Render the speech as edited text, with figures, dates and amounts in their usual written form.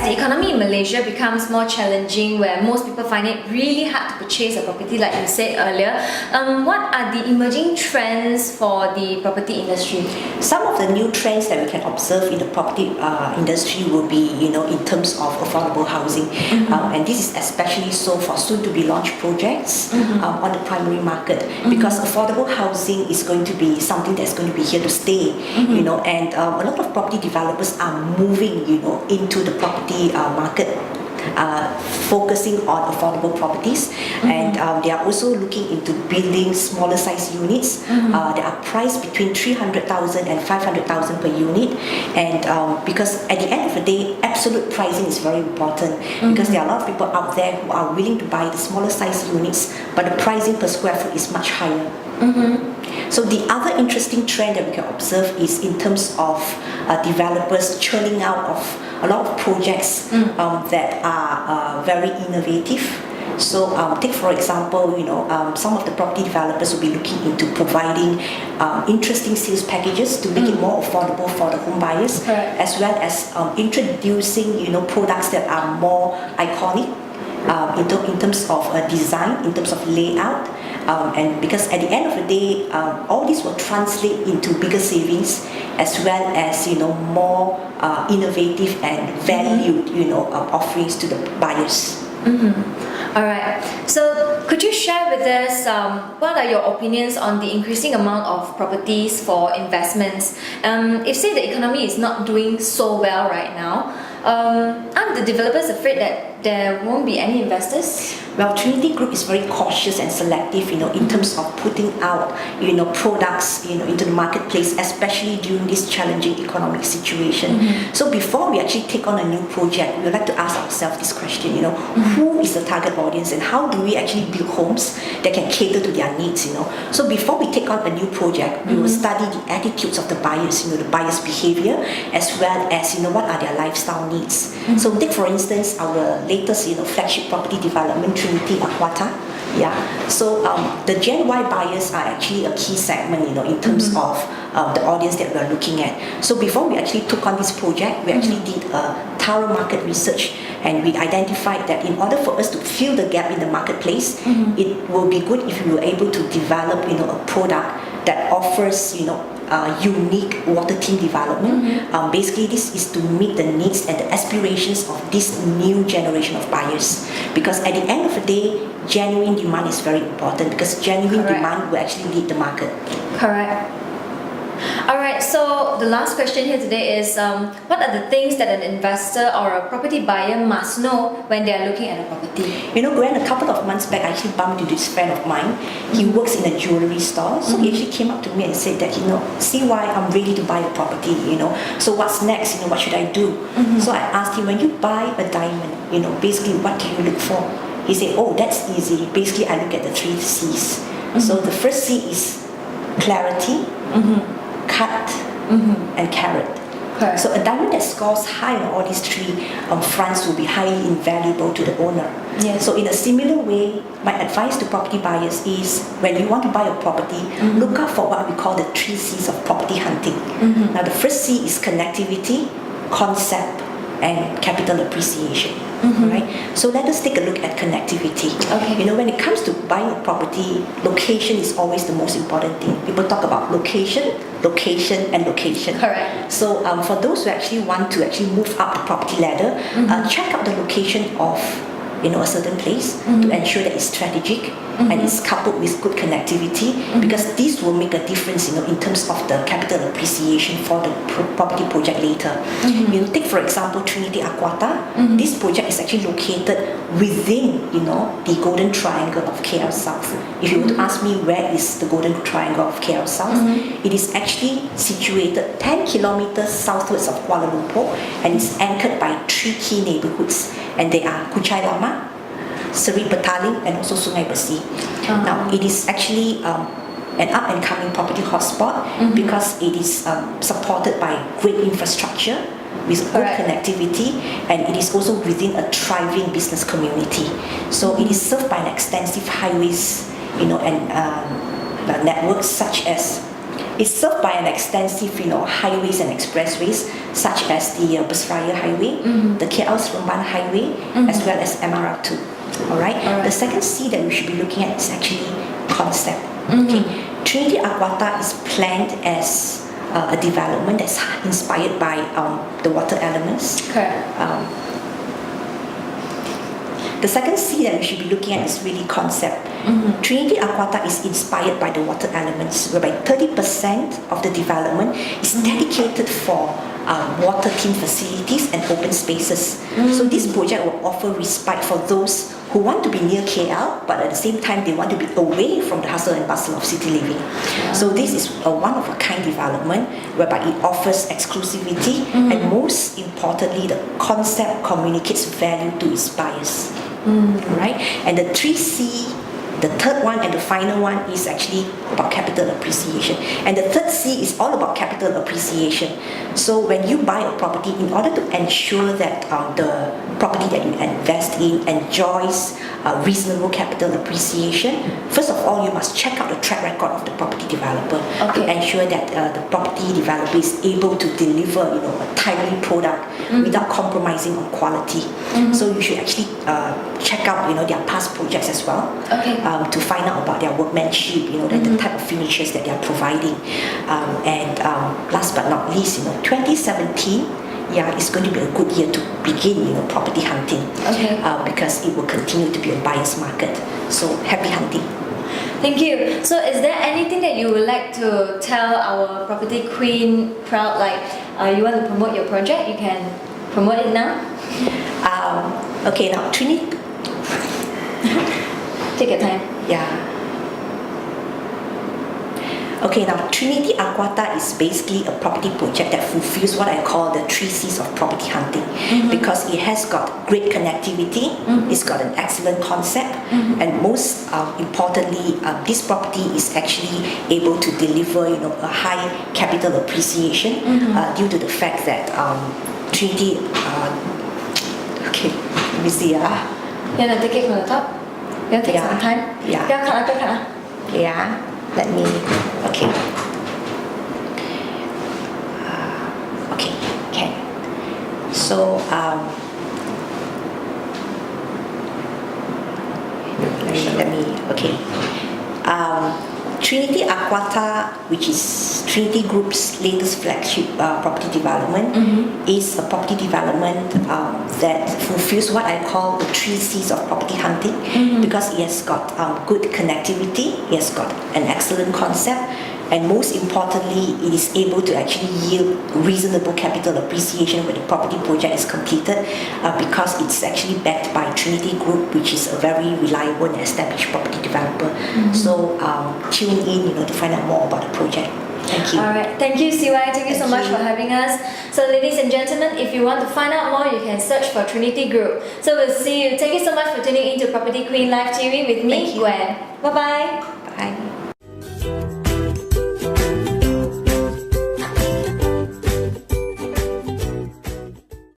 the economy in Malaysia becomes more challenging, where most people find it really hard to purchase a property, like you said earlier, what are the emerging trends for the property industry? Some of the new trends that we can observe in the property industry will be, in terms of affordable housing, and this is especially so for soon-to-be launched projects on the primary market, because affordable housing is going to be something that's going to be here to stay, and a lot of property developers are moving, into the property market, focusing on affordable properties, and they are also looking into building smaller size units that are priced between 300,000 and 500,000 per unit, and because at the end of the day, absolute pricing is very important, because there are a lot of people out there who are willing to buy the smaller size units, but the pricing per square foot is much higher. So the other interesting trend that we can observe is in terms of developers churning out of a lot of projects that are very innovative. So take for example, some of the property developers will be looking into providing interesting sales packages to make it more affordable for the home buyers, as well as introducing products that are more iconic in terms of design, in terms of layout. And because at the end of the day, all this will translate into bigger savings, as well as more innovative and valued offerings to the buyers. All right. So could you share with us what are your opinions on the increasing amount of properties for investments? If say the economy is not doing so well right now, aren't the developers afraid that there won't be any investors? Well, Trinity Group is very cautious and selective, in terms of putting out, products, into the marketplace, especially during this challenging economic situation. So before we actually take on a new project, we would like to ask ourselves this question, who is the target audience, and how do we actually build homes that can cater to their needs, So before we take on a new project, we will study the attitudes of the buyers, the buyers' behavior, as well as, what are their lifestyle needs. So take for instance our latest, flagship property development, Trinity Aquata. So the Gen Y buyers are actually a key segment, in terms of the audience that we are looking at. So before we actually took on this project, we actually did a thorough market research, and we identified that in order for us to fill the gap in the marketplace, it will be good if we were able to develop, a product that offers, unique water team development. Basically, this is to meet the needs and the aspirations of this new generation of buyers. Because at the end of the day, genuine demand is very important, because genuine demand will actually lead the market. Correct. Alright, so the last question here today is what are the things that an investor or a property buyer must know when they are looking at a property? Gwen, a couple of months back, I actually bumped into this friend of mine. He works in a jewelry store, so he actually came up to me and said that, see why I'm ready to buy a property, so what's next, what should I do? So I asked him, when you buy a diamond, basically what do you look for? He said, oh, that's easy. Basically, I look at the 3 C's. So the first C is clarity, cut, and carat. So a diamond that scores high on all these 3 fronts will be highly invaluable to the owner. So in a similar way, my advice to property buyers is, when you want to buy a property, look out for what we call the 3 C's of property hunting. Now the first C is connectivity, concept, and capital appreciation. Right? So let us take a look at connectivity. When it comes to buying a property, location is always the most important thing. People talk about location, and location. Correct. So for those who actually want to actually move up the property ladder, check out the location of a certain place to ensure that it's strategic and it's coupled with good connectivity, because this will make a difference in terms of the capital appreciation for the property project later. Take for example Trinity Aquata. This project is actually located within the Golden Triangle of KL South. If you were to ask me where is the Golden Triangle of KL South, it is actually situated 10 kilometers southwards of Kuala Lumpur, and it's anchored by 3 key neighborhoods, and they are Kuchai Lama, Seri Petaling, and also Sungai Besi. Now it is actually an up and coming property hotspot, because it is supported by great infrastructure with good connectivity, and it is also within a thriving business community. So it is served by an extensive highways, and networks such as It's served by an extensive, highways and expressways, such as the Busraya Highway, the KL Seremban Highway, as well as MRR2. All right. The second C that we should be looking at is actually concept. Okay. Trinity Aquata is planned as a development that's inspired by the water elements. The second C that we should be looking at is really concept. Trinity Aquata is inspired by the water elements, whereby 30% of the development is dedicated for water themed facilities and open spaces. So this project will offer respite for those who want to be near KL, but at the same time they want to be away from the hustle and bustle of city living. So this is a one-of-a-kind development whereby it offers exclusivity and most importantly, the concept communicates value to its buyers. Right? And the 3C, the third one and the final one is actually about capital appreciation. And the third C is all about capital appreciation. So when you buy a property, in order to ensure that the property that you invest in enjoys reasonable capital appreciation, first of all, you must check out the track record of the property developer to ensure that the property developer is able to deliver, a timely product without compromising on quality. So you should actually check out, their past projects as well to find out about their workmanship, the type of finishes that they are providing. And last but not least, 2017. It's going to be a good year to begin, property hunting. Because it will continue to be a buyer's market. So happy hunting. Thank you. So is there anything that you would like to tell our property queen proud, like you want to promote your project? You can promote it now. Now Trinity. Take your time. Now Trinity Aquata is basically a property project that fulfills what I call the 3 C's of property hunting, because it has got great connectivity, it's got an excellent concept, and most importantly, this property is actually able to deliver, a high capital appreciation due to the fact that Trinity. Let me see. You want to take it from the top? You want to take some time? Let me, So, Trinity Aquata, which is Trinity Group's latest flagship property development, is a property development that fulfills what I call the 3 C's of property hunting, because it has got good connectivity, it has got an excellent concept, and most importantly, it is able to actually yield reasonable capital appreciation when the property project is completed, because it's actually backed by Trinity Group, which is a very reliable and established property developer. So tune in, to find out more about the project. Thank you. Alright, thank you, CY. Thank you so much for having us. So ladies and gentlemen, if you want to find out more, you can search for Trinity Group. So we'll see you. Thank you so much for tuning in to Property Queen Live TV with me, Gwen. Bye-bye. Bye.